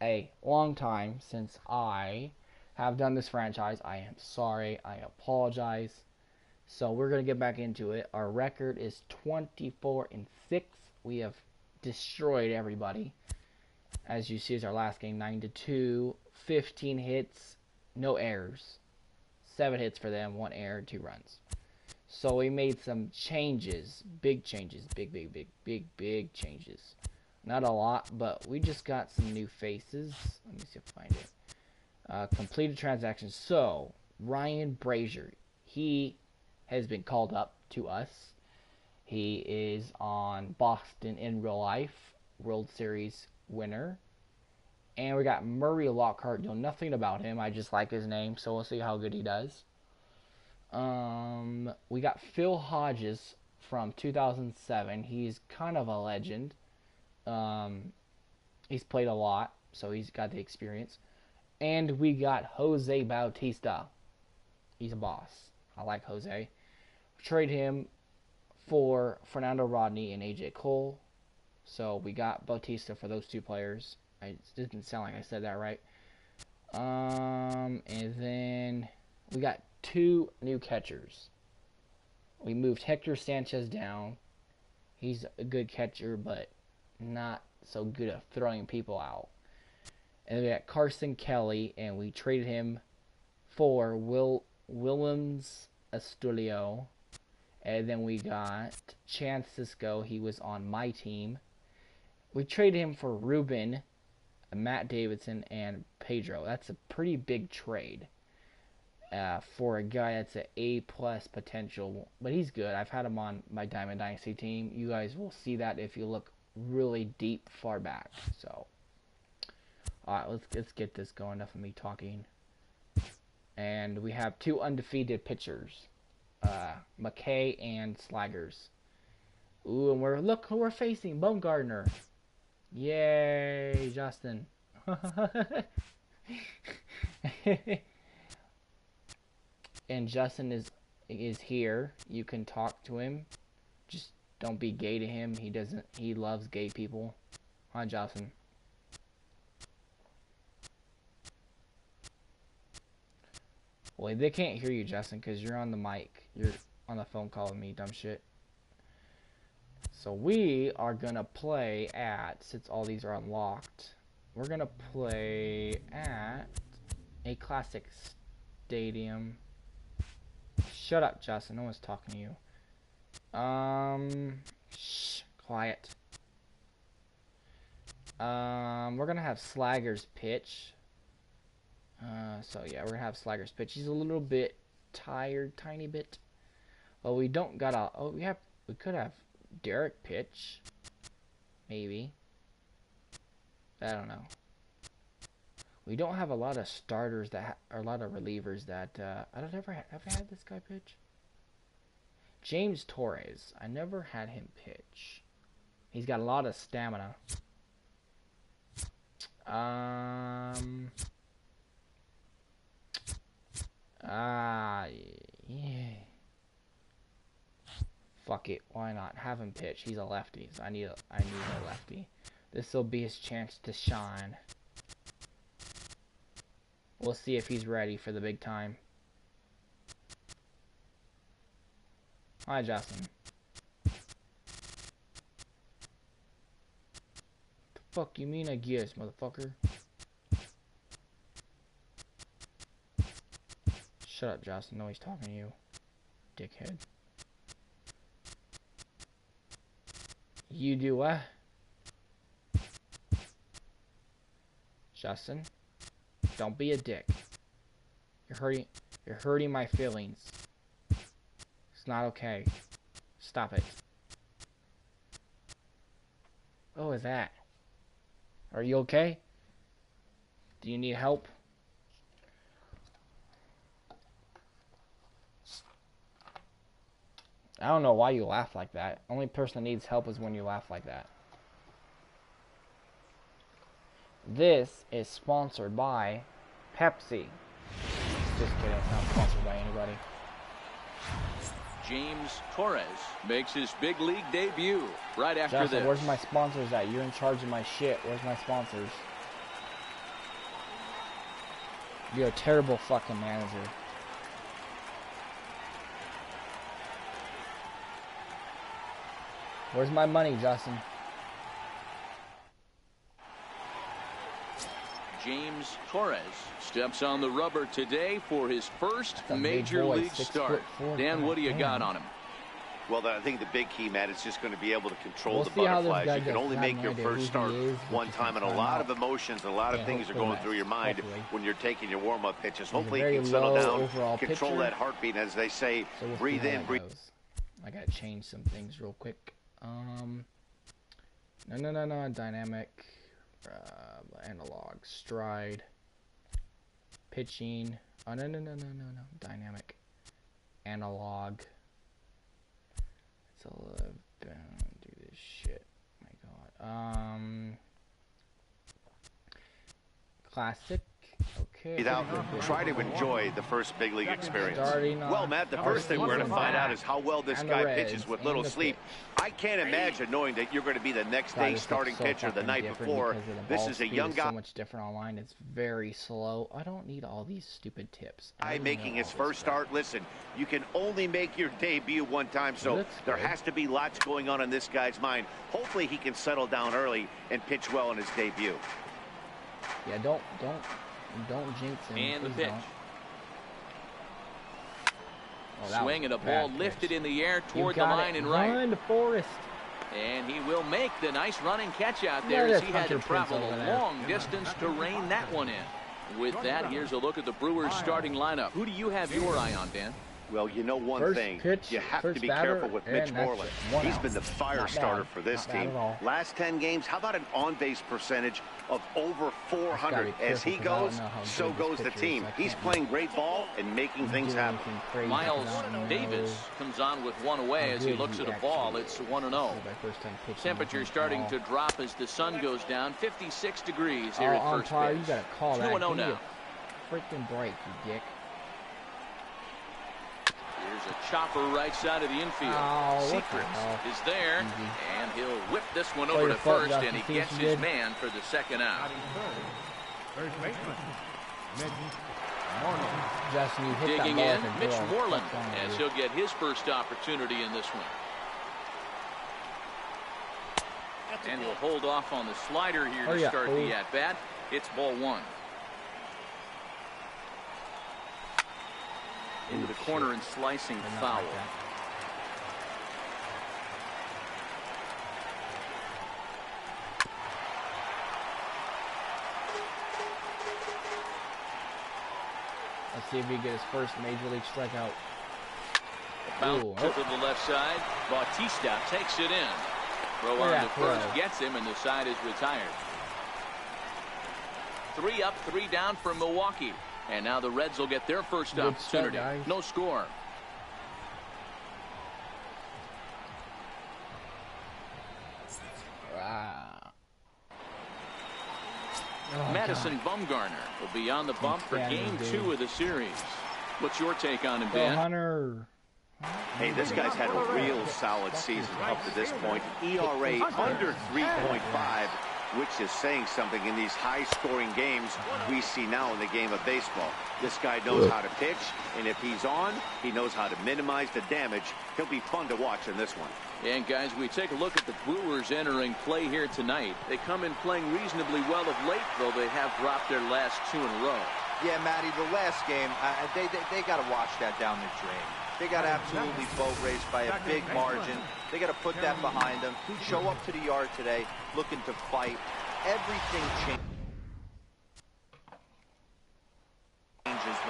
a long time since I have done this franchise. I am sorry. I apologize. So we're going to get back into it. Our record is 24-6. We have destroyed everybody. As you see, it's our last game, 9-2, 15 hits, no errors. 7 hits for them, 1 error, 2 runs. So we made some changes, big changes, big changes. Not a lot, but we just got some new faces. Let me see if I find it. Completed transactions. So Ryan Brazier, he has been called up to us. He is on Boston in real life, World Series winner. And we got Murray Lockhart. Know nothing about him. I just like his name, so we'll see how good he does. We got Phil Hodges from 2007. He's kind of a legend. He's played a lot, so he's got the experience. And we got Jose Bautista. He's a boss. I like Jose. Trade him for Fernando Rodney and AJ Cole. So we got Bautista for those 2 players. It didn't sound like I said that right. And then we got 2 new catchers. We moved Hector Sanchez down. He's a good catcher, but not so good at throwing people out. And then we got Carson Kelly, and we traded him for Willems Astudillo. And then we got Chance Cisco. He was on my team. We traded him for Ruben, Matt Davidson, and Pedro. That's a pretty big trade for a guy that's an A+ potential. But he's good. I've had him on my Diamond Dynasty team. You guys will see that if you look really deep far back. So, alright, let's get this going. Enough of me talking. And we have 2 undefeated pitchers, McKay and Slaggers. Ooh, and look who we're facing, Baumgartner. Yay, Justin. And Justin is here. You can talk to him. Just don't be gay to him. He loves gay people. Hi, Justin. Well, they can't hear you, Justin, because you're on the mic. You're on the phone call with me, dumb shit. So we are going to play at, since all these are unlocked, we're going to play at a classic stadium. Shut up, Justin. No one's talking to you. Shh, quiet. We're going to have Slaggers pitch. So yeah, we're going to have Slaggers pitch. He's a little bit tired, tiny bit. Well, we don't got a, we could have Derek pitch, maybe. I don't know. We don't have a lot of starters that or a lot of relievers that I don't ever have I had this guy pitch. James Torres. I never had him pitch. He's got a lot of stamina. Yeah. Fuck it, why not? Have him pitch. He's a lefty, so I need a lefty. This will be his chance to shine. We'll see if he's ready for the big time. Hi, Justin. The fuck you mean I guess, motherfucker? Shut up, Justin. No, he's talking to you, dickhead. You do what? Justin, don't be a dick. You're hurting my feelings. It's not okay. Stop it. What was that? Are you okay? Do you need help? I don't know why you laugh like that. Only person that needs help is when you laugh like that. This is sponsored by Pepsi. Just kidding, it's not sponsored by anybody. James Torres makes his big league debut right after Justin, this. where's my sponsors at? You're in charge of my shit. Where's my sponsors? You're a terrible fucking manager. Where's my money, Justin? James Torres steps on the rubber today for his first major league start. Dan, what do you got on him? Well, I think the big key, Matt, is just going to be able to control the butterflies. You can only make your first start one time, and a lot of emotions, a lot of things are going through your mind when you're taking your warm-up pitches. Hopefully you can settle down, control that heartbeat, as they say, breathe in, breathe. I got to change some things real quick. No, dynamic, analog, stride, pitching. Oh, no, dynamic, analog. Do this shit. My God. Classic. Okay. Try to enjoy the first big league experience. Well, Matt, the first thing we're going to find out is how well this guy pitches with little sleep. I can't imagine knowing that you're going to be the next day starting pitcher the night before. This is a young guy. So much different online. It's very slow. I don't need all these stupid tips. Making his first start. Listen, you can only make your debut one time, so there has to be lots going on in this guy's mind. Hopefully he can settle down early and pitch well in his debut. Yeah, don't jinx him. And the pitch. Swing and a ball lifted in the air toward the line and right. Run, Forrest. And he will make the nice running catch out there as he had to travel a long distance to rein that one in. With that, here's a look at the Brewers starting lineup. Who do you have your eye on, Dan? Well, you know one thing, you have to be careful with Mitch Moreland. He's been the fire starter for this team. Last 10 games, how about an on-base percentage of over 400? As he goes, so goes the team. He's playing great ball and making things happen. Miles Davis comes on with one away as he looks at a ball. It's 1-0. Temperature starting to drop as the sun goes down. 56 degrees here at first base. You gotta call that. 2-0 now. Freaking break, you dick. Here's a chopper right side of the infield. Secrets is there, and he'll whip this one over to first, and he gets his man for the second out. Justin, you hit digging that in, ball Mitch Moreland, as he'll get his first opportunity in this one. And he'll hold off on the slider here to start the at-bat. It's ball one. Into the corner and slicing foul. Like let's see if he gets his first major league strikeout. Bounce to the left side. Bautista takes it in. Throw on to first gets him, and the side is retired. 3 up, 3 down for Milwaukee. And now the Reds will get their first opportunity. No score. Madison Bumgarner will be on the bump for game 2 of the series. What's your take on him, Dan? Hunter. Hey, this guy's had a real solid season up to this point. ERA under 3.5. which is saying something in these high-scoring games we see now in the game of baseball. This guy knows how to pitch, and if he's on, he knows how to minimize the damage. He'll be fun to watch in this one. And, guys, we take a look at the Brewers entering play here tonight. They come in playing reasonably well of late, though they have dropped their last 2 in a row. Yeah, Matty, the last game, they got to wash that down the drain. They got absolutely boat raced by a big margin. They got to put that behind them. Show up to the yard today looking to fight. Everything changes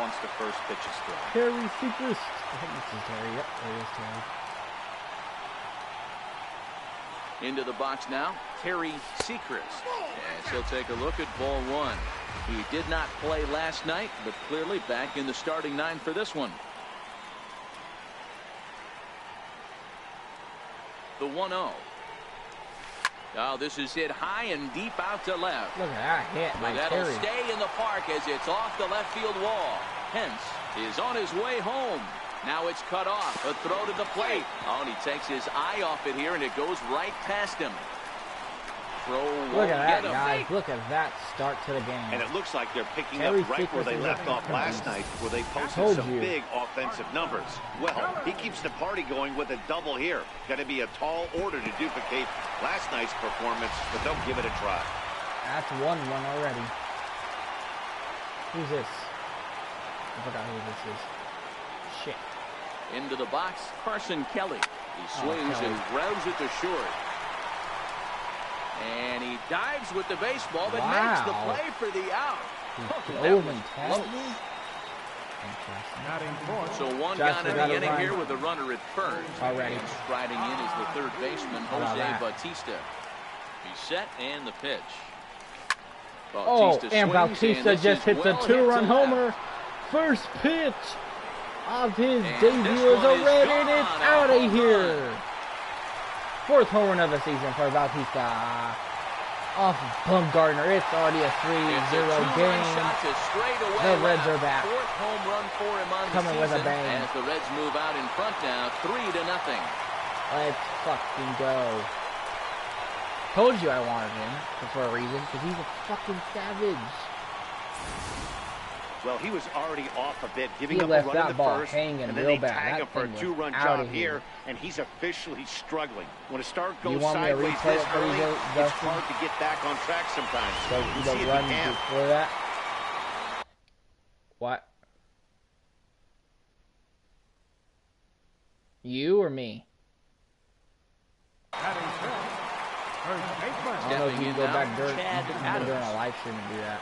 once the first pitch is thrown. Terry Sechrist. I think this is Terry. Yep, there is Terry. Into the box now, Terry Sechrist. And he'll take a look at ball 1. He did not play last night, but clearly back in the starting 9 for this one. The 1-0. Oh, this is hit high and deep out to left. Look at that hit by that'll Terry. stay in the park as it's off the left field wall. Hence is on his way home. Now it's cut off. A throw to the plate. Oh, and he takes his eye off it here, and it goes right past him. throw. Look at that, guys. Look at that start to the game. And it looks like they're picking up right where they left off last night, where they posted some big offensive numbers. Well, he keeps the party going with a double here. Going to be a tall order to duplicate last night's performance, but they'll give it a try. That's 1-1 already. Who's this? I forgot who this is. Shit. Into the box, Carson Kelly. He swings and grabs it to short. And he dives with the baseball, but makes the play for the out. So one gone in the inning here with a runner at first. Already. And striding in is the third baseman, Jose Bautista. He's set and the pitch. Bautista and Bautista just hits a 2-run homer. First pitch of his debut is already, and it's out of here. Fourth home run of the season for Bautista. Off of Bumgarner. It's already a 3-0 game. The Reds are back. Fourth home run for him on coming with a bang. As the Reds move out in front now, 3-0. Let's fucking go. Told you I wanted him for a reason, because he's a fucking savage. Well, he was already off a bit, giving he up left a run that in the ball first, hanging and then real they bad. tag him for a 2-run job here, and he's officially struggling. When a start goes sideways this early, it's hard to get back on track sometimes. So the run before that. What? You or me? I don't know if you can go back during a live stream and do that.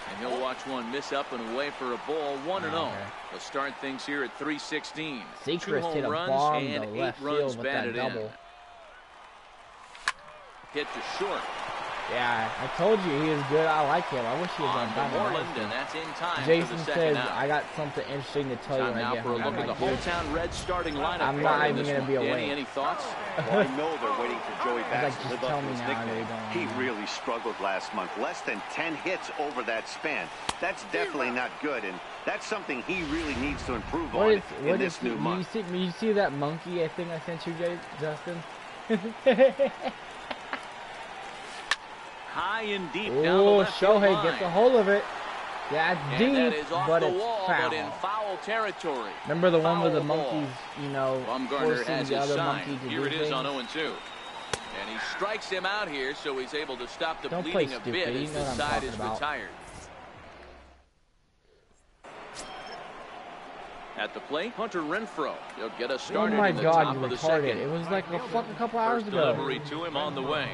And he'll watch one miss up and away for a ball, 1-0. They'll start things here at 3:16. Sechrist hit a bomb to left field with that double. Hit to short. Yeah, I told you he was good. I like him. I wish he was on time. And that's in time. Jason says, I got something interesting to tell you when I get home. Look at the hometown Reds starting lineup. I'm not even going to be awake. Any thoughts? Well, I know they're waiting for Joey Bats to live up to his nickname. He don't. really struggled last month. Less than 10 hits over that span. That's definitely not good, and that's something he really needs to improve on in this new month. You see that monkey I think I sent you, Justin? High and deep down the left Shohei line. gets a hold of it. That's deep, that is off but the it's wall, foul. But in foul territory. Remember the one with the Foul monkeys, you know, Bumgarner forcing has the his other sign. monkey to Here do it is things? on 0-2. And he strikes him out here, so he's able to stop the Don't bleeding play a stupid. bit You as know the what I'm side talking is about. retired. At the plate, Hunter Renfroe. He'll get us started Oh my in the God, top you of the retarded. second. It was like a couple hours First ago. delivery to him on the way.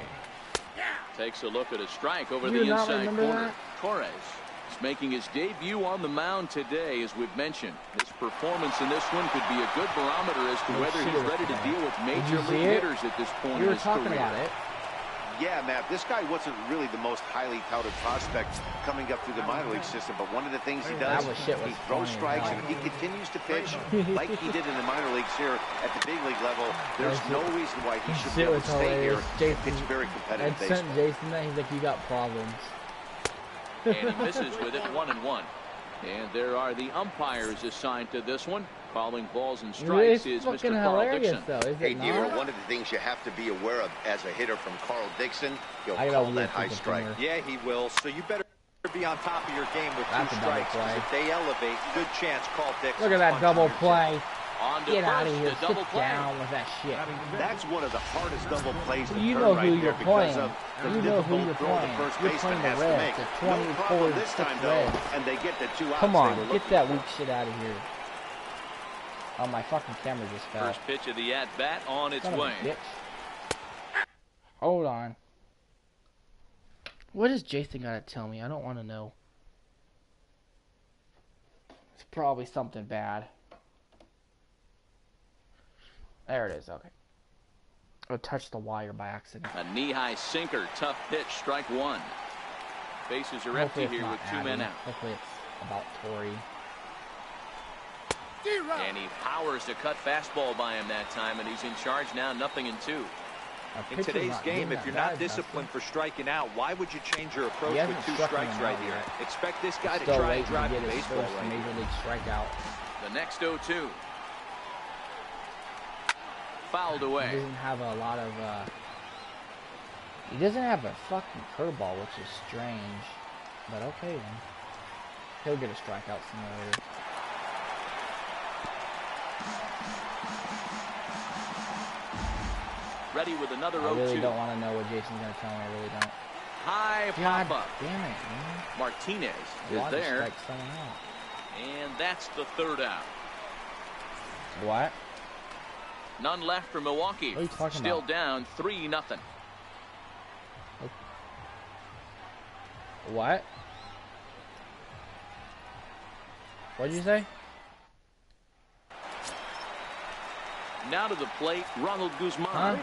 Takes a look at a strike over Do the you not inside remember corner. that? Torres is making his debut on the mound today, as we've mentioned. His performance in this one could be a good barometer as to whether he's ready to deal with major league hitters at this point in his career. You were talking about it. Yeah, Matt, this guy wasn't really the most highly touted prospect coming up through the minor league system, but one of the things he does, he throws strikes, and if he continues to pitch like he did in the minor leagues here at the big league level, there's no reason why he should be able to stay here and pitch very competitive baseball. I sent Jason that, he's like, you got problems. And he misses with it, 1-1. And there are the umpires assigned to this one. Calling balls and strikes is Mr. Carl Dixon. Though, is hey, it Deaver, not? one of the things you have to be aware of as a hitter from Carl Dixon, he'll call that high strike. Yeah, he will. So you better be on top of your game with two strikes. If they elevate, good chance Carl Dixon. Look at that double play. Get out of here. Sit play. down with that shit. That's one of the hardest double plays to you turn know right who there you're because playing. of the You know who difficult you're throw the playing. first You're baseman playing the has to Reds. make. The No problem this 24-6 time, though, Reds. and they get the 2 outs. Come they on, were get looking that for. weak shit out of here. Oh, my fucking camera just fell. First pitch of the at-bat on its Son of a way. bitch. Hold on. What does Jason got to tell me? I don't want to know. It's probably something bad. There it is. Okay. I touched the wire by accident. A knee-high sinker, tough pitch, strike one. Bases are empty here with 2 men out. Hopefully it's about Torrey. And he powers a cut fastball by him that time, and he's in charge now, 0-2. In today's game, if you're not disciplined for striking out, why would you change your approach with 2 strikes right here? Expect this guy to try and drive the baseball right here. Major league strikeout. The next 0-2. Fouled away. He doesn't have a lot of He doesn't have a fucking curveball, which is strange. But okay then. He'll get a strikeout sooner or later. Ready with another 0-2. I really don't want to know what Jason's going to tell me. I really don't. High God pop up. damn it, man. Martinez is Why there. strike someone out? And that's the third out. What? None left for Milwaukee. What are you talking Still about? down 3-0. What? What'd you say? Now to the plate, Ronald Guzman.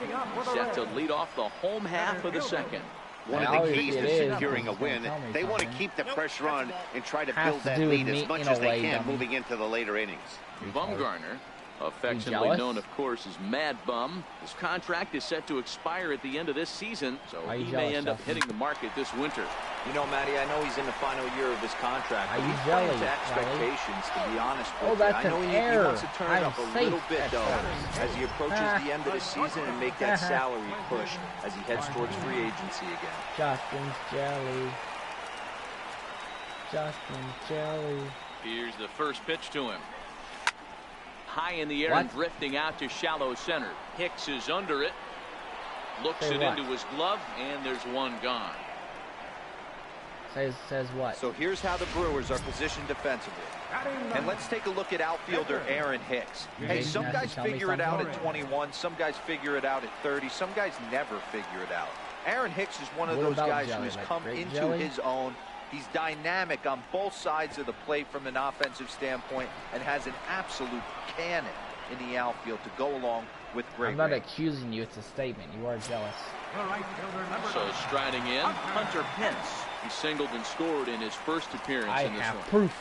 Set to lead off the home half of the second. One of the keys to securing a win, they want to keep the pressure on and try to build that lead as much as they can moving into the later innings. Bumgarner, affectionately known, of course, as Mad Bum. His contract is set to expire at the end of this season, so he may end up hitting the market this winter. You know, Matty, I know he's in the final year of his contract, but he's jelly, playing to expectations, to be honest with you. That's I know he wants to turn it up a little bit, though, first. as he approaches the end of the season and make that salary push as he heads towards free agency again. Justin's jelly. Justin's jelly. Here's the first pitch to him. High in the air and drifting out to shallow center. Hicks is under it. Looks it into his glove, and there's one gone. Says what? So here's how the Brewers are positioned defensively. And let's take a look at outfielder Aaron Hicks. Hey, some guys figure it out at 21. Some guys figure it out at 30. Some guys never figure it out. Aaron Hicks is one of those guys who has come into his own. He's dynamic on both sides of the plate from an offensive standpoint and has an absolute cannon in the outfield to go along with great I'm not range. accusing you. It's a statement. You are jealous. So striding in, Hunter Pence. He singled and scored in his first appearance in this one. I have proof.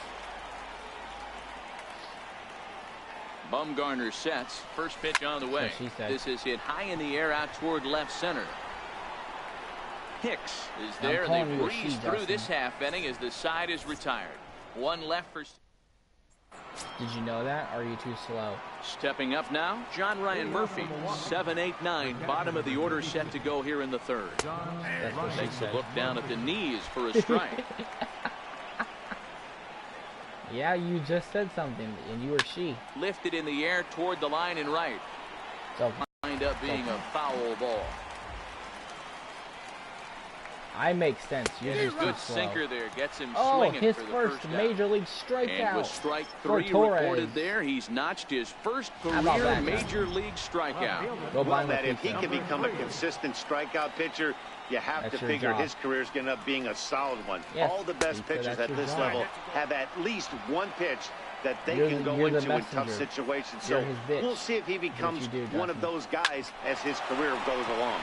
Bumgarner sets. First pitch on the way. This is hit high in the air out toward left center. Hicks is there, and they breeze through this half inning as the side is retired. One left for... Did you know that, or are you too slow? Stepping up now, John Ryan Murphy. 7, 8, 9, bottom of the order set to go here in the third. Takes a look down at the knees for a strike. Yeah, you just said something, and you or she. Lifted in the air toward the line and right. So wind up being a foul ball. I make sense. You're just good too slow. Sinker there gets him swinging his for the first major league strikeout. And with strike 3 recorded there, he's notched his first career major league strikeout. Well, that if he can become a consistent strikeout pitcher, you have to figure his career is going to end up being a solid one. Yes, all the best pitchers at this level have at least one pitch that they can go into in tough situations. So we'll see if he becomes one of those guys as his career goes along.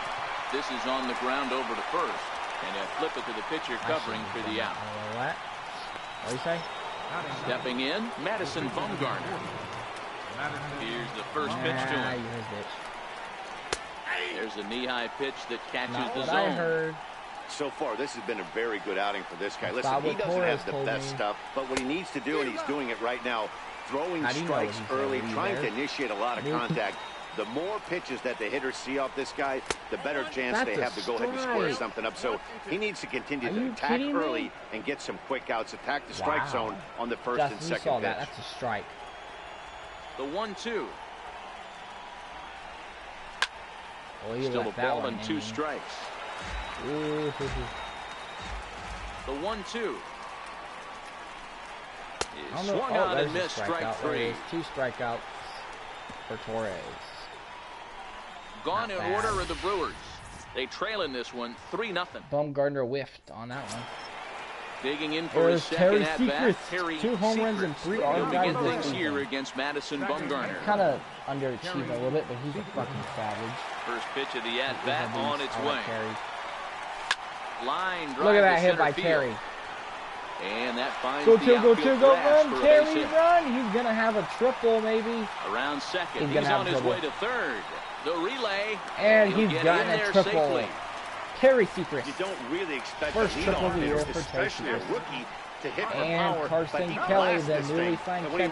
This is on the ground over to first. And they'll flip it to the pitcher covering for the out. What? What do you say? Stepping in, Madison Bumgarner. Here's the first pitch to him. There's a knee-high pitch that catches the zone. I heard. So far, this has been a very good outing for this guy. Listen, he doesn't have the best stuff, but what he needs to do, and he's doing it right now, throwing strikes early, trying to initiate a lot of contact. The more pitches that the hitters see off this guy, the better chance they have to go ahead and square something up. So he needs to continue to attack early and get some quick outs, attack the strike zone on the first and second pitch. That's a strike. The 1-2. Still a ball and 2 strikes. Ooh. The 1-2. Swung on and missed, strike 3. 2 strikeouts for Torres. Gone in order are the Brewers. They trail in this one 3-0. Bumgarner whiffed on that one. Digging in for his second at-bat. 2 home runs and 3 RBIs. Begin things here against Madison Bumgarner. Kind of underachieved a little bit, but he's a fucking savage. First pitch of the at-bat on its way. Line drive. Look at that hit by Terry. And that finds go, the outfield go, grass run, for Terry, run. He's going to have a triple, maybe. Around second. He's on his way to third. The relay. And he's gotten a triple. Safely. Terry Secret. You don't really expect first a triple of the year hitter, for Terry especially a rookie, to hit for and power. Carson Kelly, the newly signed catcher,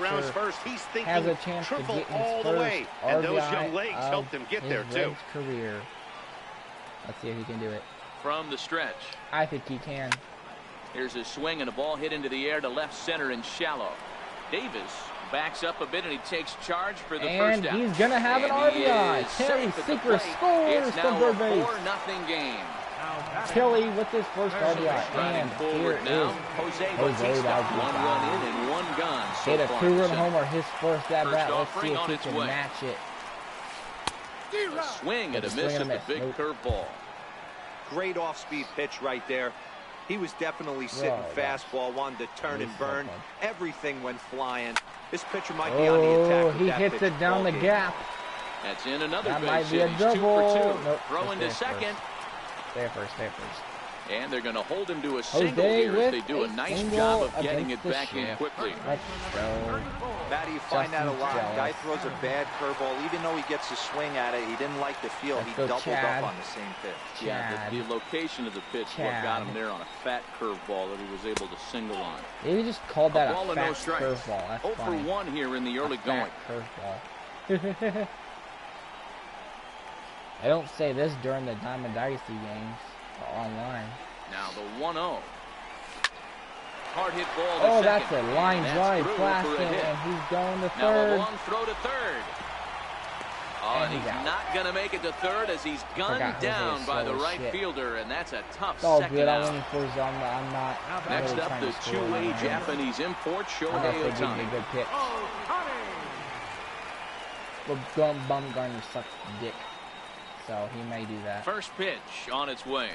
has a chance to get his first and those RBI young legs helped him get there too. Career. Let's see if he can do it. from the stretch. I think he can. Here's a swing and a ball hit into the air to left center and shallow. Davis backs up a bit and he takes charge for the first out. And he's going to have an RBI. Terry Seeker scores from third base. It's now a 4-0 game. Kelly with his first RBI. And forward now. Jose Bautista. 1 run in and 1 gone. Hit a 2-run homer his first at bat. Let's see if he can match it. A swing and a miss at the big curveball. Great off-speed pitch right there. He was definitely sitting fastball, wanted to turn and burn. Everything went flying. This pitcher might be on the attack. He hits it down the gap. That's in another that base might be hit. a He's double. 2 for 2. Nope, Throw into second. Stay first. And they're going to hold him to a single here as they do a nice job of getting it back in quickly. Let's go. Matt, you find that a lot. Guy throws a bad curveball. Even though he gets a swing at it, he didn't like the feel. He doubled up on the same pitch. Yeah, the location of the pitch what got him there on a fat curveball that he was able to single on. He just called that a fat curveball. That's 0 for 1 here in the early going. Curveball. I don't say this during the Diamond Dynasty games or online. Now the 1-0. Hard hit ball to second. That's a line drive blasting, and he's going to third. Now a long throw to third. Oh, and he's not going to make it to third as he's gunned down by the right fielder, and that's a tough second out. I'm not Next up, the two-way Japanese import, Shohei Ohtani. Good pitch. Well, Bumgarner sucks dick, so he may do that. First pitch on its way.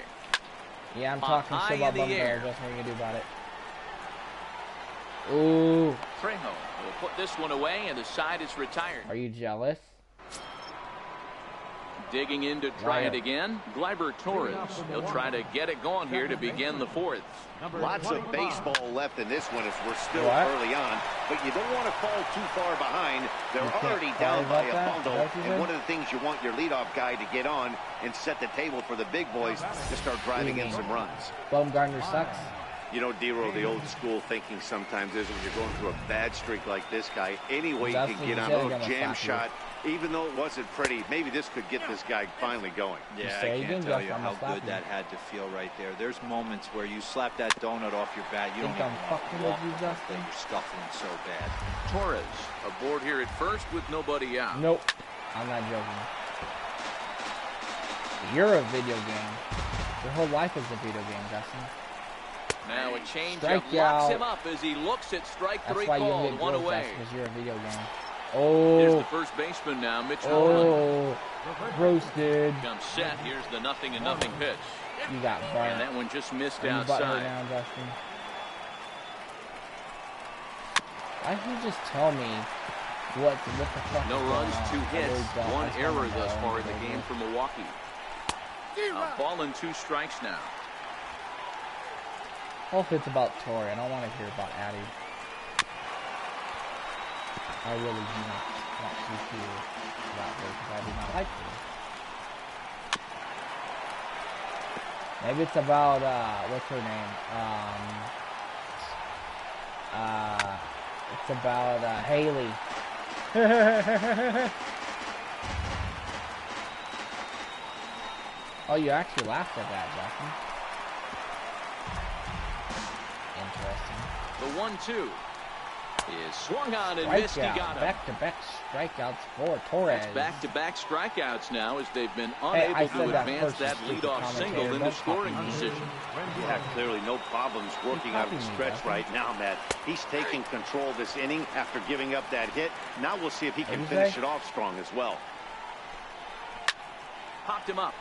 Yeah, I'm talking shit about Bumgarner. That's what you can do about it. Ooh. Trejo will put this one away, and the side is retired. Are you jealous? Digging in to try it again, Gleyber Torres. He'll try to get it going here to begin the fourth. Lots of baseball left in this one as we're still early on, but you don't want to fall too far behind. They're already down by a bundle, and one of the things you want your leadoff guy to get on and set the table for the big boys to start driving in some runs. Bumgarner sucks. You know, Dero, the old school thinking sometimes is when you're going through a bad streak like this guy, any way you can get on a little jam shot, even though it wasn't pretty, maybe this could get this guy finally going. Yeah, I can't tell you how good that had to feel right there. There's moments where you slap that donut off your bat, you don't even want to walk, you're scuffling so bad. Torres aboard here at first with nobody out. Nope, I'm not joking. You're a video game. Your whole life is a video game, Justin. Now a changeup locks him up as he looks at strike three called, 1 away. Because you're a video game. Oh. Here's the first baseman now, Mitch Moreland. Roasted. Comes set. Here's the 0-0 pitch. You got burned. And that one just missed outside. outside. Now, Justin. Why don't you just tell me what the fuck? No runs, 2 hits, 1 error thus far in the game for Milwaukee. A ball and 2 strikes now. Hopefully it's about Torrey. I don't want to hear about Addy. I really do not want to hear about her because I do not like her. Maybe it's about, what's her name? It's about, Haley. Oh, you actually laughed at that, Justin. Interesting. The 1-2 is swung on and missed. He got him. Back-to-back strikeouts for Torres. That's back-to-back strikeouts now as they've been unable to advance that leadoff single into scoring position. Yeah, clearly no problems working out of the stretch right now, Matt. He's taking control of this inning after giving up that hit. Now we'll see if he can finish it off strong as well. Popped him up.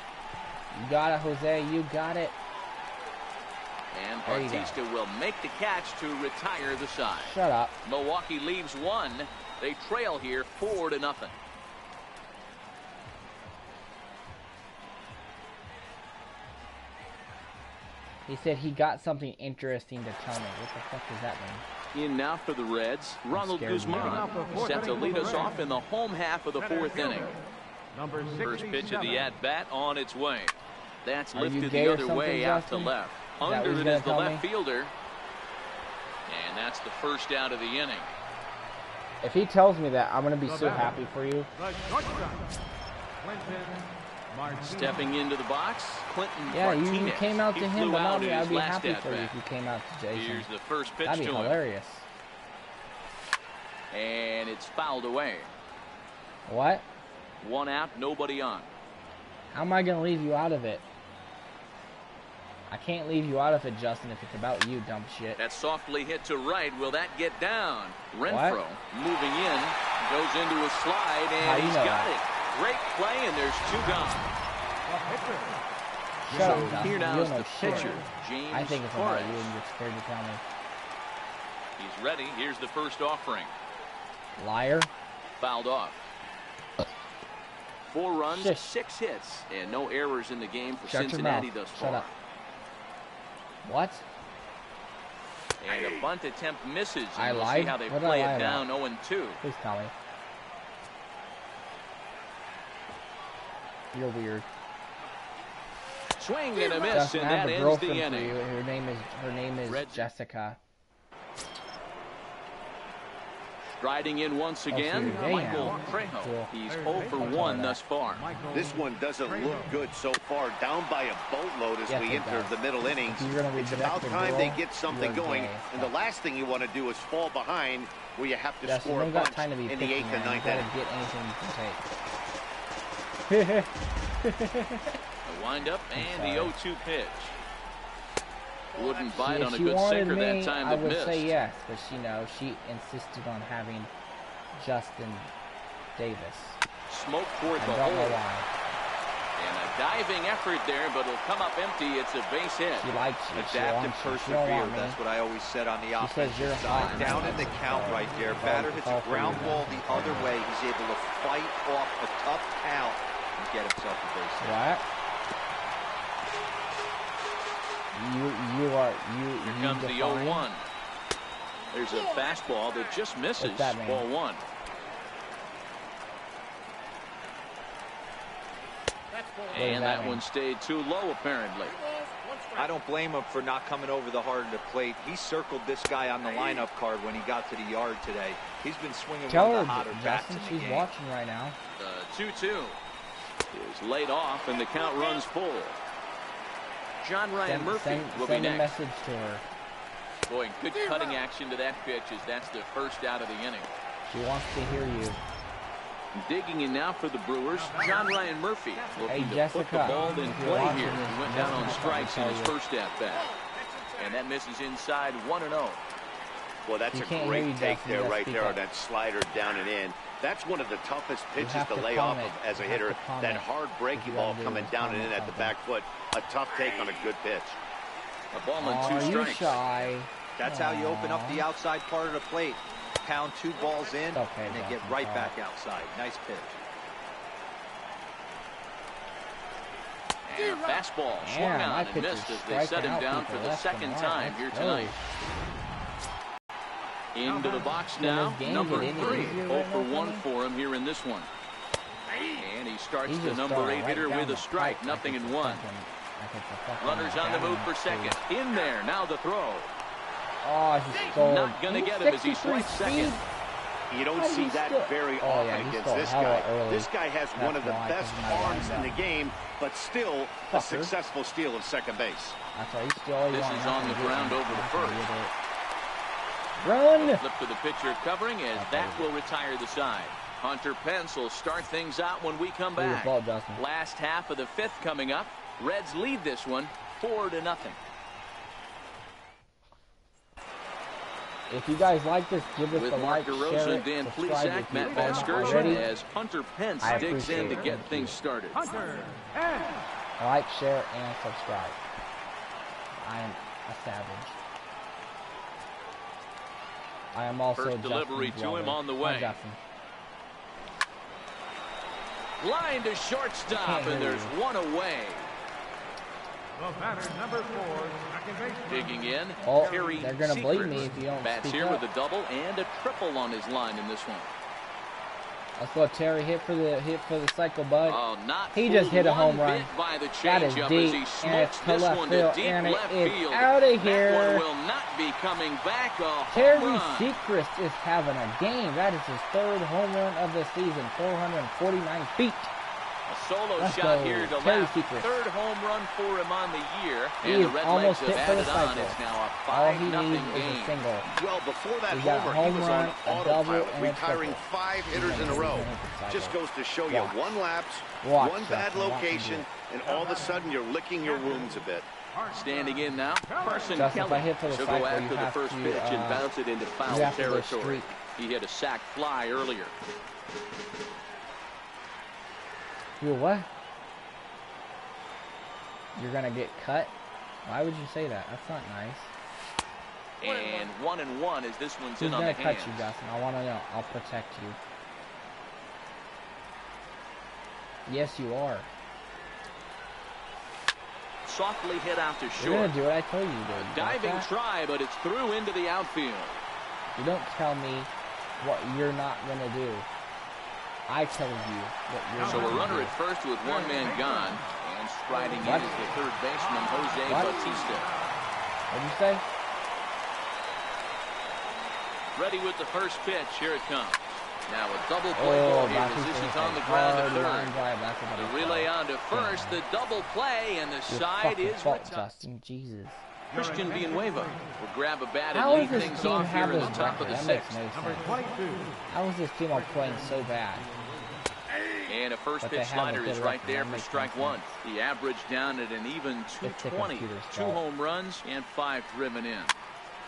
You got it, Jose. You got it. And Bautista will make the catch to retire the side. Shut up. Milwaukee leaves 1. They trail here 4-0. He said he got something interesting to tell me. What the fuck does that mean? In now for the Reds, Ronald Guzman set to lead us off in the home half of the 4th inning. First pitch of the at-bat on its way. That's lifted the other way out to left. Under it is the left fielder. And that's the first out of the inning. If he tells me that, I'm going to be so happy for you. Stepping into the box, Clinton Martinez. You came out to him, but not me. I'd be happy for you if you came out to Jason. Here's the first pitch. That'd be hilarious. And it's fouled away. What? 1 out, nobody on. How am I going to leave you out of it? I can't leave you out of it, Justin, if it's about you, dumb shit. That's softly hit to right. Will that get down? Renfroe moving in, goes into a slide, and he's got it. Great play, and there's 2 gone. So here now is the pitcher, James I think it's about you, and you're scared to tell me. He's ready. Here's the first offering. Liar. Fouled off. 4 runs, 6 hits, and no errors in the game for Cincinnati thus far. Shut up. What? And a bunt attempt misses. I we'll lied. See how they what play I it down 0-2. Please tell me. You're weird. Swing and a miss, Justin, and I have that a ends girlfriend the inning. for you. Her name is Jessica. Striding in once again, Michael Trejo. Cool. He's 0 for 1 thus far. This one doesn't look good so far. Down by a boatload as we enter the middle innings. It's about time they get something going. And the last thing you want to do is fall behind where you have to score a bunch in the 8th and 9th inning. Get anything you can take. A windup and the 0-2 pitch. Wouldn't bite on a she good wanted sinker me, that time, I but would missed. say yes, but she insisted on having Justin Davis. Smoke towards the hole. And a diving effort there, but it'll come up empty. It's a base hit. She likes you. Adapt and persevere. That's what I always said on the offensive side. Down in the count right there. Batter hits a ground ball the other way. He's able to fight off a tough count and get himself a base hit. What? Here comes the 0-1. There's a fastball that just misses. Ball 1. And that one stayed too low, apparently. I don't blame him for not coming over the hard of the plate. He circled this guy on the lineup card when he got to the yard today. He's been swinging one of the hotter bats in the game. She's watching right now. 2-2 is laid off, and the count runs full. John Ryan Murphy will be next. Send a message to her. Boy, good cutting action to that pitch as that's the first out of the inning. She wants to hear you. Digging in now for the Brewers, John Ryan Murphy looking to Jessica, put the ball in play here. He went down on strikes in his first at-bat. And that misses inside 1-0. Well, that's a great take there, right there on that slider down and in. That's one of the toughest pitches to lay off of as a hitter. That hard breaking ball coming down and in at the back foot. A tough take on a good pitch. A ball and 2 strikes. Shy? That's how you open up the outside part of the plate. Pound 2 balls in, and then get right back outside. Nice pitch. And a fastball swung on and missed as they set him down for the second time here tonight. Into the box now, number 3. 0 for 1 for him here in this one. And he starts the number 8 hitter with a strike. 0-1. Runners on the move for second. In there, now the throw. Oh, he's not going to get him as he swipes second. You don't see that very often against this guy. This guy has one of the best arms in the game, but still a successful steal of second base. This is on the ground over to first. Run! Flip to the pitcher covering as that will retire the side. Hunter Pence will start things out when we come back. Last half of the 5th coming up. Reds lead this one 4-0. If you guys like this, give us a like, share it, Dan subscribe Plesac, Matt Van Scourge, as Hunter Pence digs in to get things started. Like, share, and subscribe. I am a savage. I am also First delivery to him on the way. Line to shortstop, and there's one away. Number 4, second baseman. Digging in, Terry they're going to bleed me if you don't bats here with a double and a triple on his line in this one. That's what Terry hit for the cycle, bud. Oh, not he just hit a home run. By the that is deep, and it's to left field, and it is out of here. That one will not be coming back. Terry Sechrist is having a game. That is his 3rd home run of the season, 449 feet. A solo Let's shot go. here to Terry left. Secret. Third home run for him on the year. He And is the Red almost Legs hit have for the added on. cycle. It's now a All he 5-0 needs is game. a single. Well, before that He's got homer, a he home was run, on a double, autopilot, and a retiring triple. 5 hitters in a row. Just goes to show you Watch. one lapse, Watch, one bad Justin, watch him do location, it. and all of a sudden you're licking your wounds a bit. Standing in now, Carson Justin, if I Kelly. hit for the He'll cycle, go you after the have first to, pitch and bounce it into foul you have to go territory. streak. He hit a sac fly earlier. You what? You're gonna get cut? Why would you say that? That's not nice. And 1-1 as this one's Who's in on gonna the cut hands. you, Justin? I want to know. I'll protect you. Yes, you are. Softly hit out to You're short. gonna do what I told you to do. You got Diving that? try, but it's through into the outfield. You don't tell me what you're not gonna do. I tell you what you're So a gonna runner do. at first with one man gone, and striding in What? is the third baseman Jose What? Bautista. What'd you say? Ready with the first pitch. Here it comes. Now a double play ball here as this is on the ground at third. The relay on to first, the double play, and the side is fault, retired. Justin. Jesus. Christian Villanueva will grab a bat How and is lead this things team off here have in the this top of record? the That makes sixth. no Number sense. 22. How is this team all playing so bad? And a first But they pitch have a slider good is right record. there That for makes strike no one. sense. The average down at an even It's the 220. computer's 2 fault. home runs and 5 driven in.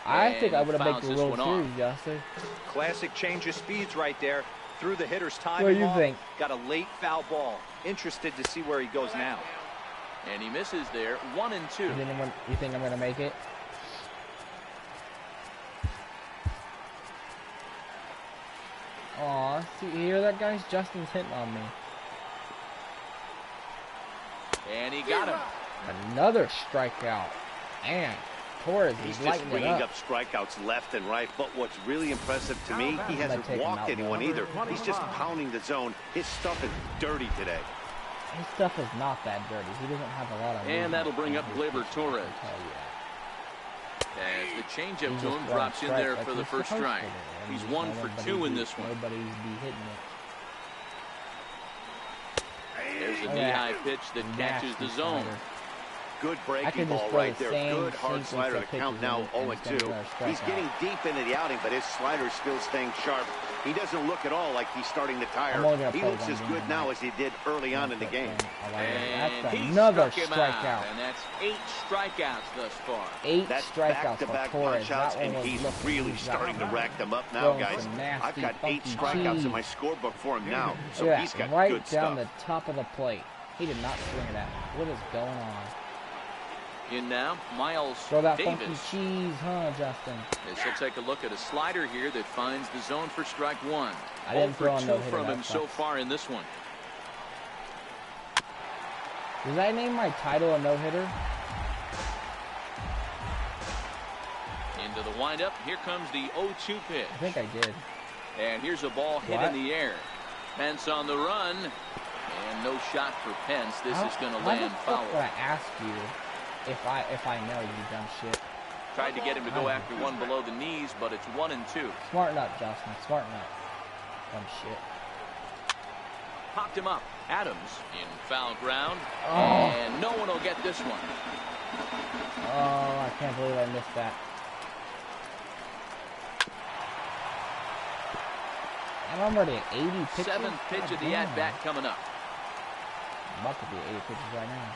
I think I And would have made fouls the this World one off. Series, Justin. Classic change of speeds right there. Threw the hitter's time. What do you think? Got a late foul ball. Interested to see where he goes now. And he misses there. 1-2. You think I'm gonna make it? Aw, see, you hear that, guys? Justin's hitting on me. And he got him. Another strikeout. Man, Torres He's is just lighting it bringing up. up strikeouts left and right, but what's really impressive to me, he hasn't take him walked out, anyone though. either. He's just pounding the zone. His stuff is dirty today. His stuff is not that dirty. He doesn't have a lot of movement. And that'll bring in up his Gleyber pitching, Torres. I'll tell you that. As the He changeup to just him runs drops in strike there like for the he's first supposed to strike. do. And He's just 1 let for nobody 2 in be- this one. Nobody's be hitting it. There's a Oh, yeah. knee-high pitch that catches Nasty the zone. slider. Good I breaking can just ball throw right the there. same Good hard sequence slider of to count pitches now and it's 0-2. gonna be a He's strikeout. getting deep into the outing, but his slider's still staying sharp. He doesn't look at all like he's starting to tire. I'm only gonna He play looks one as game good now tonight. as he did early on in the game. And That's he another struck him strikeout. out, and that's 8 strikeouts thus far. 8 That's strikeouts for back-to-back Torres. punch-outs, That one and was he's looking really he's starting to got- rack them up now, throwing guys. some nasty, I've got 8 funky strikeouts cheese. in my scorebook for him now, so Look at he's that, got right good down stuff. the top of the plate. He did not swing it at me. What is going on? In now, Miles Throw that funky Davis. cheese, huh, Justin? As he'll take a look at a slider here that finds the zone for strike one. I didn't 0 throw for a 2 no-hitter, from that him so sucks. far in this one. Did I name my title a no-hitter? Into the windup. Here comes the 0-2 pitch. I think I did. And here's a ball hit What? in the air. Pence on the run. And no shot for Pence. This is going to Why the land fuck foul. would I ask you if I know you dumb shit? Tried to get him to go after one below the knees, but it's 1-2. Smarten up, Justin. Smarten up. Dumb shit. Popped him up. Adams in foul ground. Oh. And no one will get this one. Oh, I can't believe I missed that. And I'm already at 80 pitches. 7th pitch God of the damn. at-bat coming up. I'm about to be 80 pitches right now.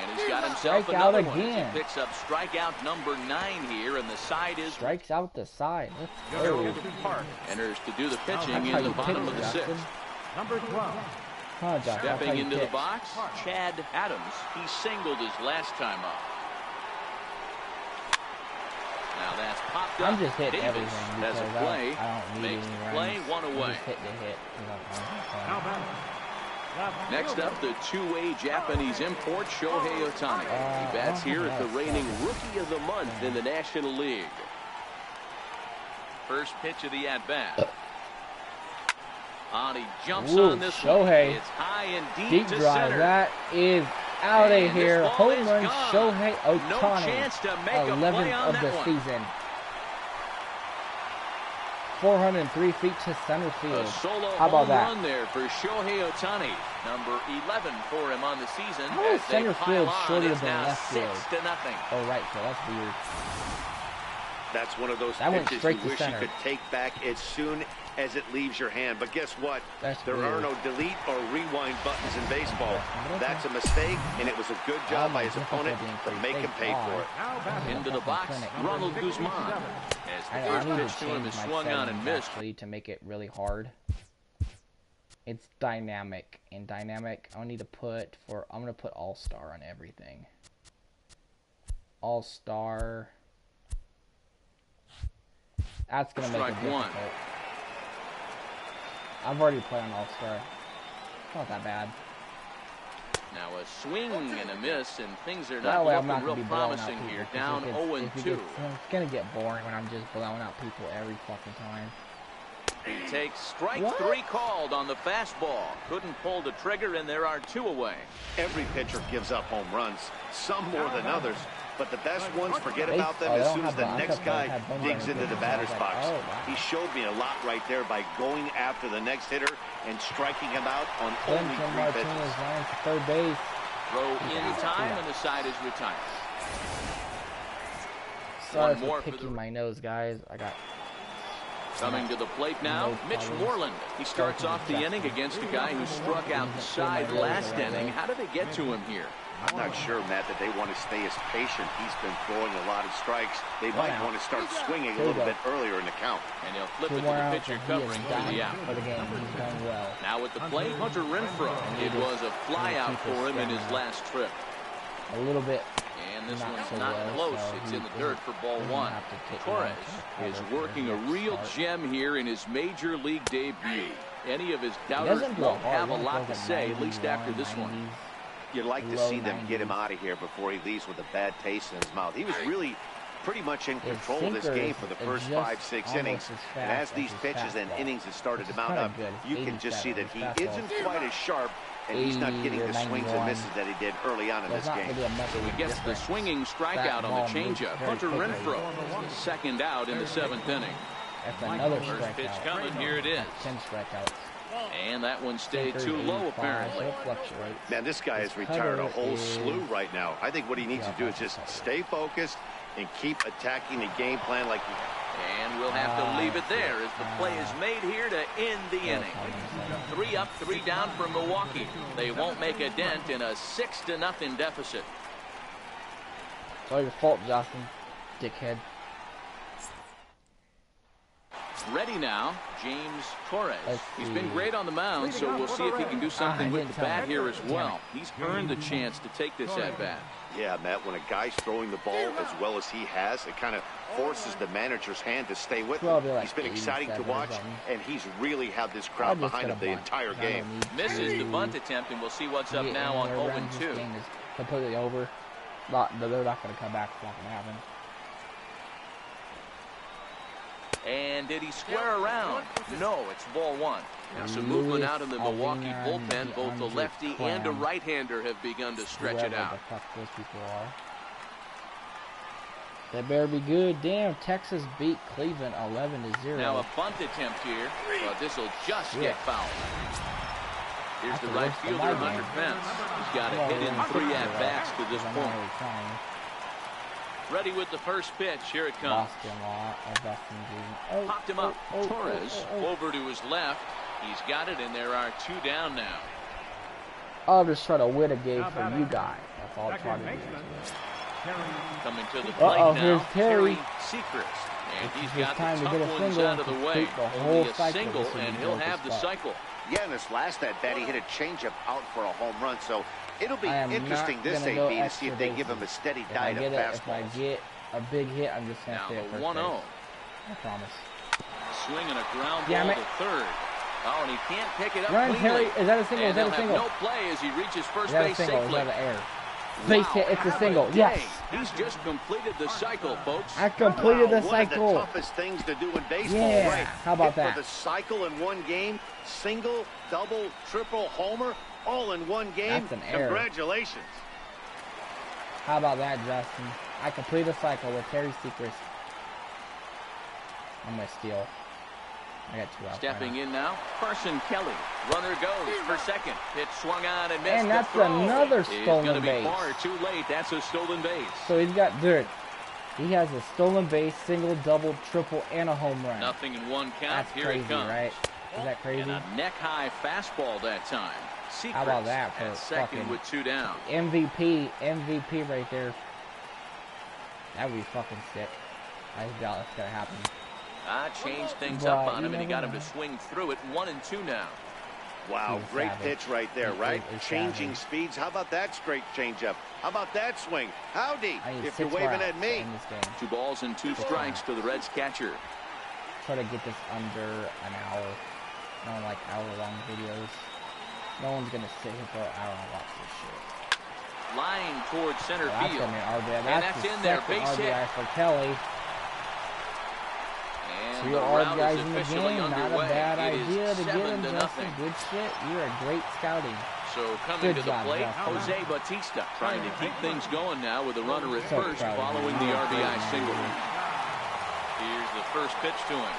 And he's got himself Strikeout another one. again. As he picks up strikeout number 9 here, and the side is Strikes out the side. Let's go. enters to do the pitching That's how in the you bottom pitch, of the Justin. 6th. Number 12. Huh, Justin? That's how Stepping you into the pitch. box, Chad Adams. He singled his last time up. Now that's popped up. I'm just hitting Davis everything has because a play. I don't need Makes any the runs. play, one I'm away. just hitting the hit. 'Cause Now I'm back. Next up, the two-way Japanese import, Shohei Ohtani. He bats here at the reigning Rookie of the Month in the National League. First pitch of the at-bat. He jumps Ooh, on this Shohei. one. It's high and deep Deep to drive. center. That is out And of this here. ball Home is run, gone. Shohei No Ohtani. chance to make a 11th play on of that the one. season. 403 feet to center field. A solo How about home that? run there for Shohei Ohtani. Number 11 for him on the season. How is center field shorter than left field? 6-0. Oh, right field. That's weird. That's one of those pitches you wish you could take back as soon as it leaves your hand. But guess what? There are no delete or rewind buttons in baseball. That's a mistake, and it was a good job by his opponent to make him pay for it. Into the box, Ronald Guzman. As the first pitch to him is swung on and missed. To make it really hard. It's dynamic. And dynamic, I need to put I'm gonna put all-star on everything. All-star. That's gonna make it difficult. I've already played on all-star. It's not that bad. Now a swing and a miss, and things are not looking real promising here. Down 0-2. It's gonna get boring when I'm just blowing out people every fucking time. He takes strike 3 called on the fastball. Couldn't pull the trigger, and there are 2 away. Every pitcher gives up home runs, some more than others. But the best ones forget about them as soon as the next guy digs into the batter's box. He showed me a lot right there by going after the next hitter and striking him out on only 3 pitches. Third base. Throw in time, and the side is retired. Sorry for picking my nose, guys. I got... Coming to the plate now, Mitch Moreland. He starts off the inning against a guy who struck out the side last inning. How did they get to him here? I'm not sure, Matt, that they want to stay as patient. He's been throwing a lot of strikes. They might want to start swinging a little bit earlier in the count. And he'll flip it to the pitcher covering for the out. Now at the plate, Hunter Renfroe. It was a fly out for him in his last trip. A little bit. And this one's not close. It's in the dirt for ball 1. Torres is working a real gem here in his major league debut. Any of his doubters won't have a lot to say, at least after this one. You'd like to see them get him out of here before he leaves with a bad taste in his mouth. He was really pretty much in control of this game for the first 5-6 innings. And as these pitches and innings have started to mount up, you can just see that he isn't quite as sharp, and he's not getting the swings and misses that he did early on in this game. So he gets the swinging strikeout on the changeup. Hunter Renfroe, the second out in the 7th inning. That's another first pitch coming. Here it is. 10 strikeouts. And that one stayed too low, apparently. Man, this guy has retired a whole slew right now. I think what he needs to do is just stay focused and keep attacking the game plan like he... And we'll have to leave it there as the play is made here to end the inning. 3 up, 3 down for Milwaukee. They won't make a dent in a 6-0 deficit. It's all your fault, Justin, dickhead. Ready now, James Torres. He's been great on the mound, so we'll see if he can do something with the bat here as well. He's earned the chance to take this at-bat. Yeah, Matt, when a guy's throwing the ball as well as he has, it kind of forces the manager's hand to stay with him. He's been exciting to watch, and he's really had this crowd behind him the entire game. Misses the bunt attempt, and we'll see what's up now on 0-2. Completely over. They're not going to come back. It's not going to happen. And did he square around? No, it's ball 1. Now some movement out in the Milwaukee bullpen. Both the lefty and a right-hander have begun to stretch it out. Those people are. They better be good. Damn, Texas beat Cleveland 11-0. Now a bunt attempt here, but this will just get fouled. Here's the right fielder, Hunter Pence. He's got a hit in 3 at-bats to this point. Ready with the first pitch. Here it comes. Popped him up. Torres over to his left. He's got it, and there are 2 down now. I'll just try to win a game for you guys. That's all I'm trying to do. Coming to the plate now, here's Terry Sechrist. And he's got the time to get a tough ones single out of the way. Only a single, and he'll have the cycle. Yeah, in this last at-bat, he hit a changeup out for a home run, so it'll be interesting this AB to see if they give him a steady diet of fastballs. If I get a big hit, I'm just going to stay at first 1-0. I promise. Swinging a ground ball to third. Oh, and he can't pick it up Run, cleanly. Terry. Is that a single? And is that a single? No play as he reaches first is that base a single? safely. Is that an error? Base hit. It's a single. Yes. He's just completed the cycle, folks. I completed the cycle. One of the toughest things to do in baseball. Yeah. Right. How about that? For the cycle in one game, single, double, triple, homer, all in one game. That's an error. Congratulations. How about that, Justin? I completed the cycle with Terry Sechrist. I'm going to steal. I got 2 outs. Stepping in now, Carson Kelly. Runner goes for second. Pitch swung on and missed. And that's the throw. another It's stolen going to be base. far too late. That's a stolen base. So he's got dirt. He has a stolen base, single, double, triple, and a home run. Nothing in one count. That's Here crazy, it comes. right? Is that crazy? And a neck-high fastball that time. Secrets How about that for at second fucking with 2 down. MVP right there. That would be fucking sick. I doubt that's gonna happen. Changed things But up on him, you and he got him never to swing through it. 1-2 now. Wow, He's great savage. pitch right there, right? He's Changing savage. speeds. How about that straight changeup? How about that swing? Howdy, I need if you're 6 more waving outs at me. in this game. 2 balls and 2 strikes to the Reds catcher. Try to get this under an hour. I don't like hour-long videos. No one's gonna sit here for an hour and watch this shit. Line towards center Well, that's field. gonna be an RBI. And That's that's the in there. second Base hit. RBI for Kelly. And 2 the route RBIs is in the officially game. Not a underway. bad It is idea to get 7 him, to Justin. nothing. Good shit. You're a great scouting. So coming Good to the job, plate, Justin. Jose Bautista trying to keep things going now with a runner at So first proud of following you. the You're a RBI great single. man. Here's the first pitch to him.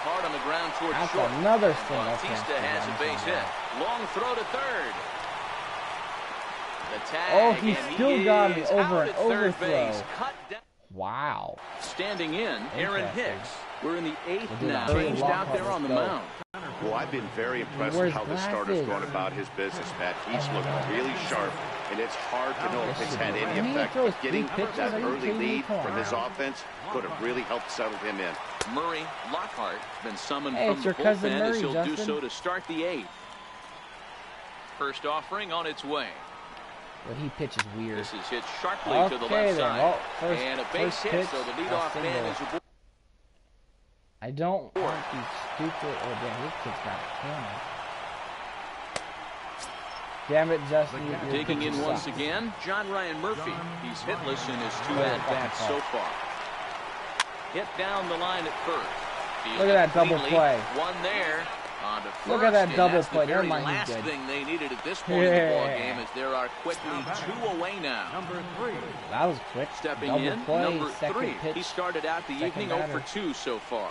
Hard on the ground towards That's short. another And single. Bautista has a base hit. Long throw to third. The tag, Oh, he and still he got is an out at third overthrow. base. Cut down. Wow. Standing in, Aaron Interesting. Hicks. We're in the 8th We'll do now. that. Changed out there Let's on the go. mound. Well, I've been very impressed wears with how the starter's glasses. gone about his business, Matt. He's looked really sharp, and it's hard to know if it's had any He effect. throws But getting 3 pitches? that Are you early kidding me? lead Come on. from his offense could have really helped settle him in. Murray Lockhart been summoned Hey, from it's the your cousin bullpen Murray, as he'll do Justin. so to start the 8th. First offering on its way. But he pitches weird. This is hit sharply to the Okay, left then. side. Oh, first- and a base first hit, pitch, so the a leadoff man single. is aboard. I don't want these stupid. Oh, damn, this kid's got a camera. Damn it, Justin. Your Digging in pitches once suck. again, John Ryan Murphy. He's hitless in his 2 at-bats so far. Hit down the line at first. Look at that double Cleanly. play. One there. On to first, Look at that and double that's play. The Never very mind, he's last good. thing they needed at this point in the ball Yeah. game, as there are quickly 2 away now. Number 3. That was quick. Stepping Double in, play, number second 3. pitch. He started out the second evening 0 batter. for 2 so far.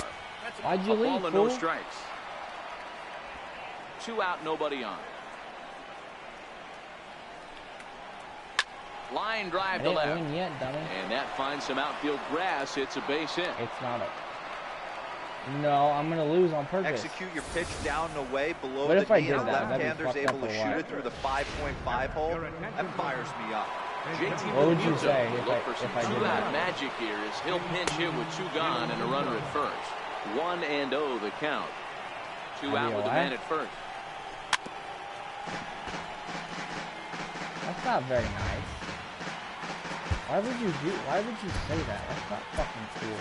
Why'd you A ball leave, and no fool? strikes. 2 out, nobody on. Line I drive to didn't left. win yet, dummy. And that finds some outfield grass. It's a base hit. It's not a... No, I'm going to lose on purpose. Execute your pitch down and away below What the if I knee, did and that? That'd be left-handers fucked able up to or shoot what? it through the 5.5 hole. That fires me up. JT What would you Realmuto say will if look I- for some if I did 2-out that? magic here as he'll pinch hit with 2 gone and a runner at first. 1-0 the count. 2 out with a man at first. That's not very nice. Why would you say that? That's not fucking cool.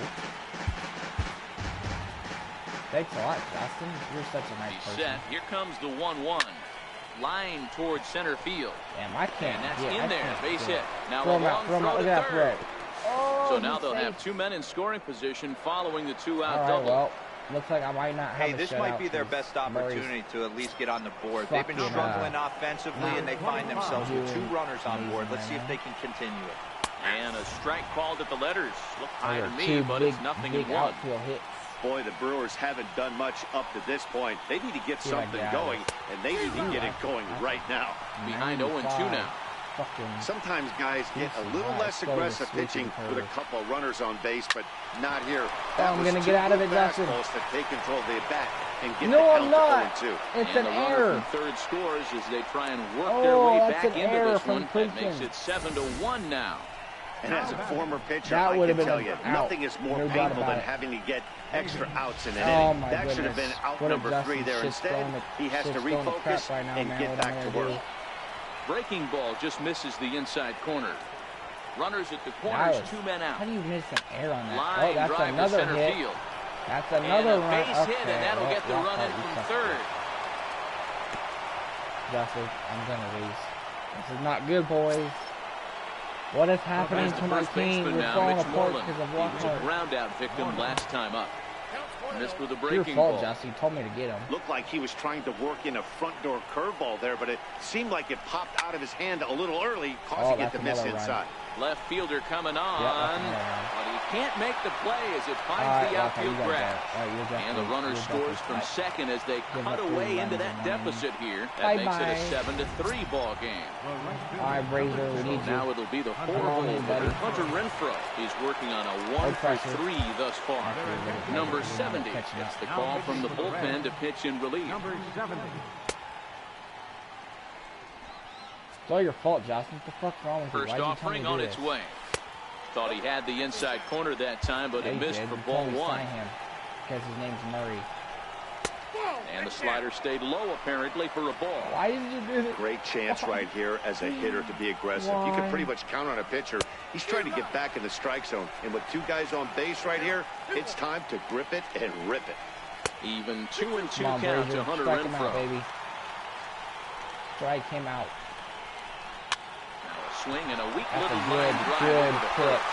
Thanks a lot, Justin. You're such a nice He's person. set. Here comes the 1-1. Line towards center field. Damn, I can't. And that's yeah, I in there. can't Base do it. hit. Now Throw a him long out, throw him throw out. to Look at that third. threat. Oh, So now he's they'll safe. have 2 men in scoring position following the 2-out All right, double. well, looks like I might not have Hey, a this might shutout be their because best opportunity to at least get on the board. Fucking, They've been struggling offensively, and they find themselves with 2 doing runners on board. Let's see amazing if they can continue it. And a strike called at the letters. Look high There to are me, 2 but big, it's nothing big in 1. outfield hits. Boy, the Brewers haven't done much up to this point. They need to get Yeah, something yeah. going, and they need to get it going right now. Behind 0-2 now. Fucking Sometimes guys get a little less Slow to aggressive sweep pitching the with a curve. couple of runners on base, but not here. I'm was gonna two get out of good it, Justin. fastballs to take control of the at-bat and get No, the I'm count not. to 0-2. It's And an the runner error. from third scores as they try and work Oh, their way that's back an into error this from one. That makes Clinton. it 7-1 now. And as a former pitcher, That I would can have been tell an you, out. nothing is more No doubt painful about than it. having to get extra outs in an Oh, inning. my That should have been goodness. out What if number Justin 3 there. shit's Instead, throwing the- he has to shit's throwing the crap refocus right now, and man. get What back am I to gonna work. do? Breaking ball just misses the inside corner. Runners at the That corners, was- 2 men out. How do you miss an error on that? Line Oh, that's drive to another center hit. field. That's And another a run. base Okay, hit, and that'll well, get the run in you from suck. third. Justin, I'm gonna lose. This is not good, boys. What is happening As the to my first team? baseman We're now, falling Mitch apart Moreland. because of He was a Lockhart. ground out victim last time up. Missed with a Your breaking fault, ball. Justin. You told me to get him. Looked like he was trying to work in a front door curveball there, but it seemed like it popped out of his hand a little early, causing it that's to miss another run. inside. Left fielder coming on, but he can't make the play as it finds the outfield grass. And the runner scores from second as they cut away into that deficit here. That makes it a 7-3 ball game. All right, Brazier, we need you. Now it'll be the 4-hole hitter, Hunter Renfroe. He's working on a 1-for-3 thus far. Number 70 gets the call from the bullpen to pitch in relief. Number 70. It's all your fault, Justin. What the fuck's wrong with you? First offering on its way. Thought he had the inside corner that time, but he missed for ball one. Because his name's Murray. And the slider stayed low, apparently, for a ball. Why did you do that? Great chance right here as a hitter to be aggressive. You can pretty much count on a pitcher. He's trying to get back in the strike zone. And with 2 guys on base right here, it's time to grip it and rip it. Even 2-2 count to Hunter Renfroe. Baby. Strike him out. Swing and a weak That's little a good pitch.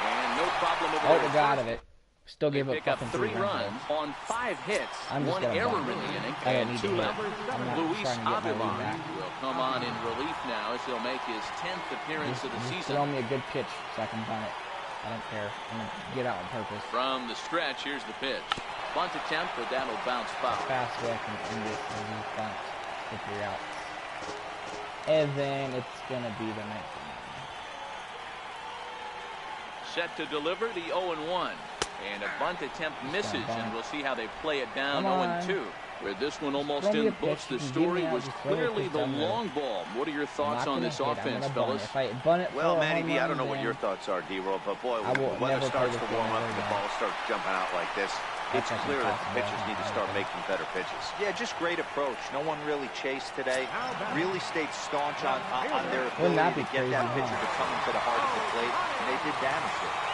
And no problem over there. Got out of it. Still gave up fucking 3 runs on 5 hits, 1 error in the inning, and 2 left. Luis Avila will come on in relief now as he'll make his 10th appearance of the season. Throw me a good pitch so I can bunt it. I don't care. I'm going to get out on purpose. From the stretch, here's the pitch. Bunt attempt, but that'll bounce foul. Fast way I can end it and use bunt to 3 outs. And then it's going to be the next one. Set to deliver the 0-1. And a bunt attempt misses, and we'll see how they play it down 0-2. Where this one almost in books, the story was clearly the long ball. What are your thoughts on this offense, fellas? Well, Matty B, I don't know what your thoughts are, D-Roll, but boy, when the weather starts to warm up, the ball starts jumping out like this. It's clear that the pitchers need to start making better pitches. Yeah, just great approach. No one really chased today. Really stayed staunch on their ability to get that pitcher to come into the heart of the plate, and they did damage it.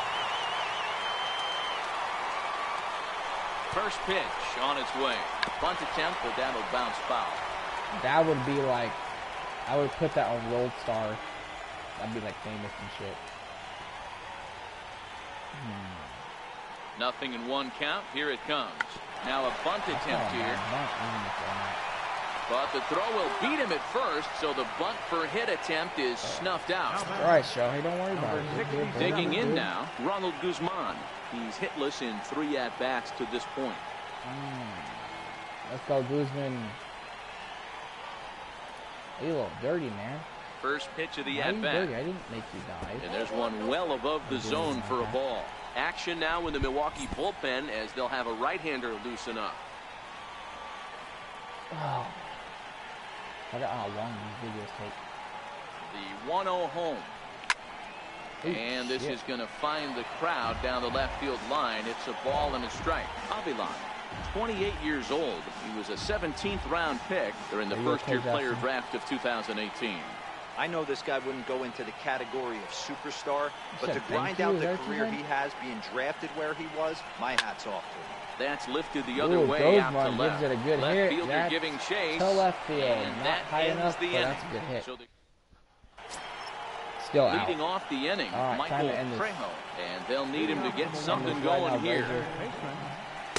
First pitch on its way. Bunt attempt, but that'll bounce foul. That would be like, I would put that on Rolled Star. That'd be like famous and shit. Nothing in 1 count. Here it comes. Now a bunt attempt here. But the throw will beat him at first, so the bunt for hit attempt is snuffed out. All right, Shohei, don't worry about it. Digging in now, Ronald Guzman. He's hitless in 3 at-bats to this point. Let's go, Guzman. You a little dirty, man. First pitch of the at-bat. I didn't make you dive. And there's one well above the zone for a ball. Action now in the Milwaukee bullpen as they'll have a right-hander loosen up. Oh. I forgot how long these videos take. The 1-0 home. And this is going to find the crowd down the left field line. It's a ball and a strike. Avila, 28 years old. He was a 17th round pick during the first-year player draft of 2018. I know this guy wouldn't go into the category of superstar, but to grind out the career he has being drafted where he was, my hat's off to him. That's lifted the other way out to left. Gives it a good left hit. fielder That's giving chase. To left field. And Not that high ends enough, the but inning. that's a good hit. So Still out. Leading off the inning, right, Michael Trejo. And they'll need him to get something going here.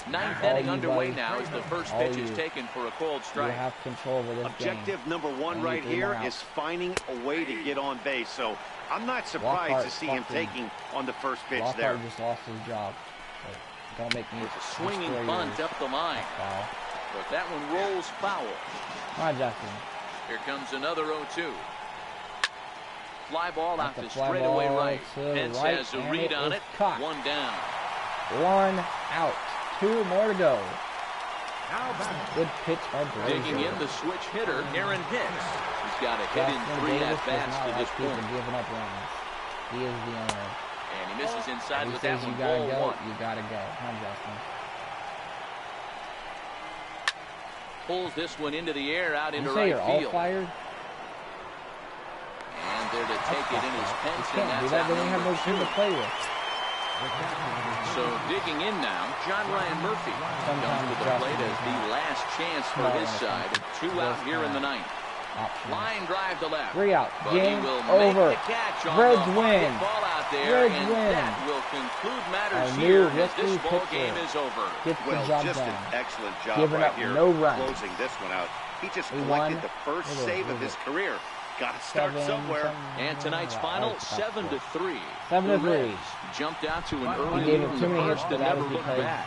Ninth inning underway now as the first pitch is taken for a cold strike. You have control over this Objective game. number 1 right here is finding a way to get on base. So I'm not surprised to see him taking on the first pitch there. Lockhart just lost his job. So don't make me a swinging bunt up the line. But that one rolls foul. Come on, Justin. Here comes another 0-2. Fly ball out to straightaway right. Pence has a read on it. Caught. 1 down. 1 out. 2 more to go. Good pitch by Brazier. Digging in the switch hitter, Aaron Hicks. He's got a hit in 3 at-bats to this point. Giving up runs. He is the owner. And he misses inside with that one. You gotta go. You gotta go. Come on, Justin. Pulls this one into the air out into right field. All fired? And there to take it in his Pence, and that's out. They don't have no team to play with. So digging in now, John Ryan Murphy comes to the plate as the last chance for his side. 2 out here in the 9th. Line drive to left. 3 out. But Game he will over. Make the catch on Reds the win. Ball out there, Reds and win. that will conclude matters Our here new as this ball pitcher game is over. gets the Well, job just done. an excellent job Giving right up here no runs. closing this one out. He just We collected won. the first save of his career. Got to start somewhere. And tonight's final, 7-3. 7-3. Jumped out to an early He gave lead him in too the many hits, first but and that never was looked because back.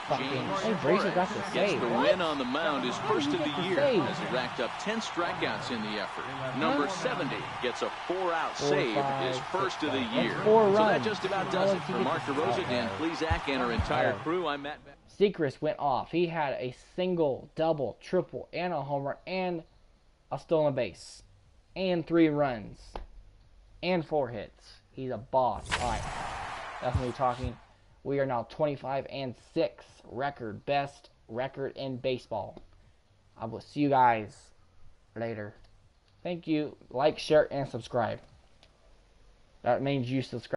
Hey, Brazier got the Gets save. the What? win on the mound, his first of the year, as he racked up 10 strikeouts in the effort. Number 70 gets a 4-out save, his first of the year. So that just about does it. For Mark DeRosa, Dan Plesac, and our entire crew, I'm Matt. Sechrist went off. He had a single, double, triple, and a home run, and a stolen base, and 3 runs, and 4 hits. He's a boss. All right, that's me talking. We are now 25-6 record, best record in baseball. I will see you guys later. Thank you. Like, share, and subscribe. That means you subscribe.